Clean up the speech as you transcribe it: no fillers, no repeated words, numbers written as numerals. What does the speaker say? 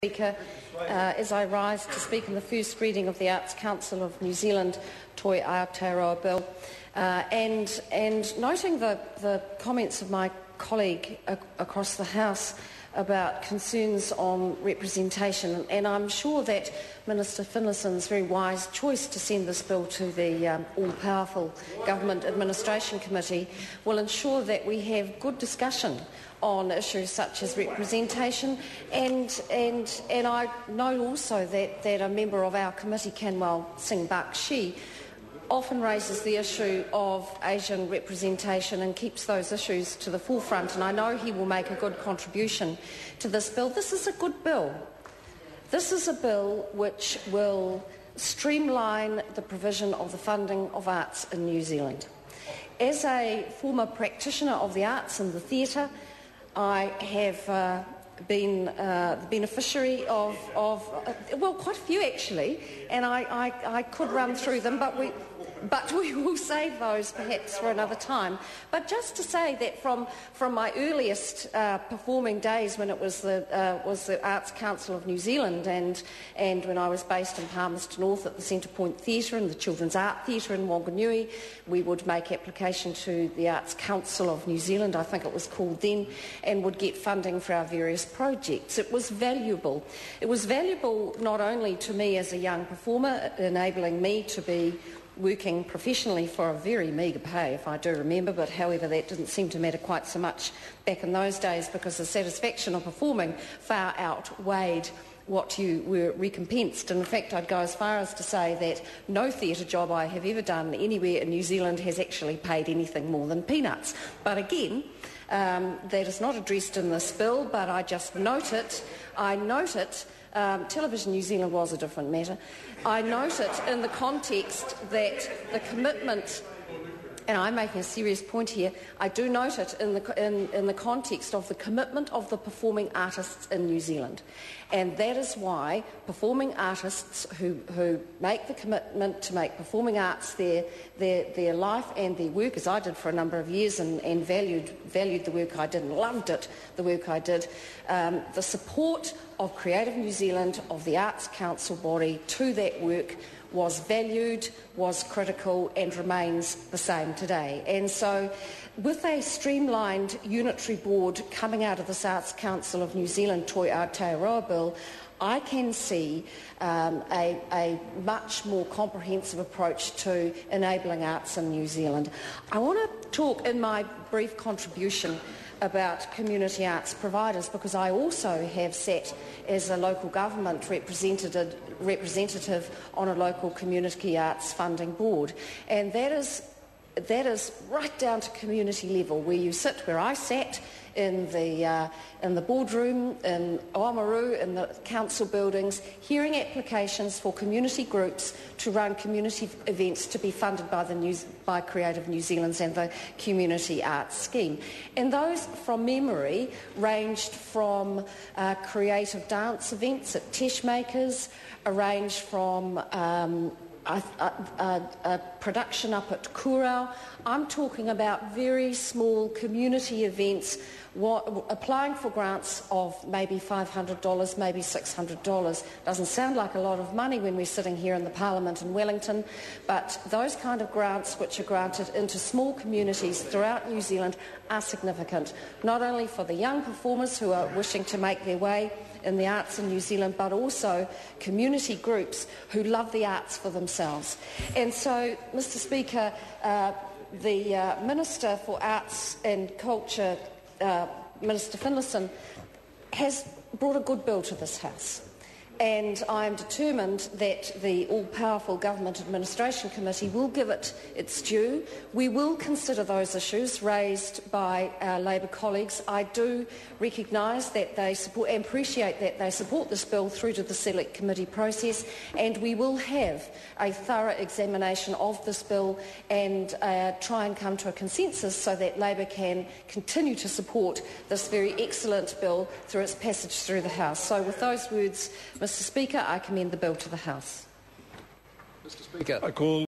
Speaker, as I rise to speak in the first reading of the Arts Council of New Zealand Toi Aotearoa Bill, and noting the comments of my colleague across the House about concerns on representation, and I'm sure that Minister Finlayson's very wise choice to send this bill to the all-powerful Government Administration Committee will ensure that we have good discussion on issues such as representation, and I know also that a member of our committee, Kanwal Singh Bakshi, often raises the issue of Asian representation and keeps those issues to the forefront, and I know he will make a good contribution to this bill. This is a good bill. This is a bill which will streamline the provision of the funding of arts in New Zealand. As a former practitioner of the arts and the theatre, I have been the beneficiary of quite a few actually, and I could run through them, but we will save those perhaps for another time. But just to say that from my earliest performing days, when it was the Arts Council of New Zealand, and when I was based in Palmerston North at the Centrepoint Theatre and the Children's Art Theatre in Wanganui, we would make application to the Arts Council of New Zealand, I think it was called then, and would get funding for our various projects. It was valuable. It was valuable not only to me as a young performer, enabling me to be working professionally for a very meagre pay, if I do remember, but however that didn't seem to matter quite so much back in those days, because the satisfaction of performing far outweighed what you were recompensed. And in fact, I'd go as far as to say that no theatre job I have ever done anywhere in New Zealand has actually paid anything more than peanuts. But again, that is not addressed in this bill, but I just note it. I note it. Television New Zealand was a different matter. I note it in the context that the commitment, and I'm making a serious point here, I do note it in the context of the commitment of the performing artists in New Zealand. And that is why performing artists who make the commitment to make performing arts their life and their work, as I did for a number of years, and valued the work I did and loved it, the work I did, the support of Creative New Zealand, of the Arts Council body to that work was valued, was critical, and remains the same today. And so, with a streamlined unitary board coming out of this Arts Council of New Zealand Toi Aotearoa Bill, I can see a much more comprehensive approach to enabling arts in New Zealand. I want to talk in my brief contribution about community arts providers, because I also have sat as a local government representative on a local community arts funding board, and that is right down to community level, where you sit, where I sat in the boardroom in Oamaru, in the council buildings, hearing applications for community groups to run community events to be funded by Creative New Zealand's and the Community Arts Scheme. And those, from memory, ranged from creative dance events at Tesh Makers, arranged from a production up at Kurau. I'm talking about very small community events, applying for grants of maybe $500, maybe $600. Doesn't sound like a lot of money when we're sitting here in the Parliament in Wellington, but those kind of grants which are granted into small communities throughout New Zealand are significant, not only for the young performers who are wishing to make their way in the arts in New Zealand, but also community groups who love the arts for themselves. And so, Mr. Speaker, the Minister for Arts and Culture, Minister Finlayson, has brought a good bill to this House. And I am determined that the all-powerful Government Administration Committee will give it its due. We will consider those issues raised by our Labour colleagues. I do recognise that they support and appreciate that they support this bill through to the Select Committee process, and we will have a thorough examination of this bill and try and come to a consensus so that Labour can continue to support this very excellent bill through its passage through the House. So with those words, Mr. Speaker, I commend the bill to the House. Mr. Speaker, I call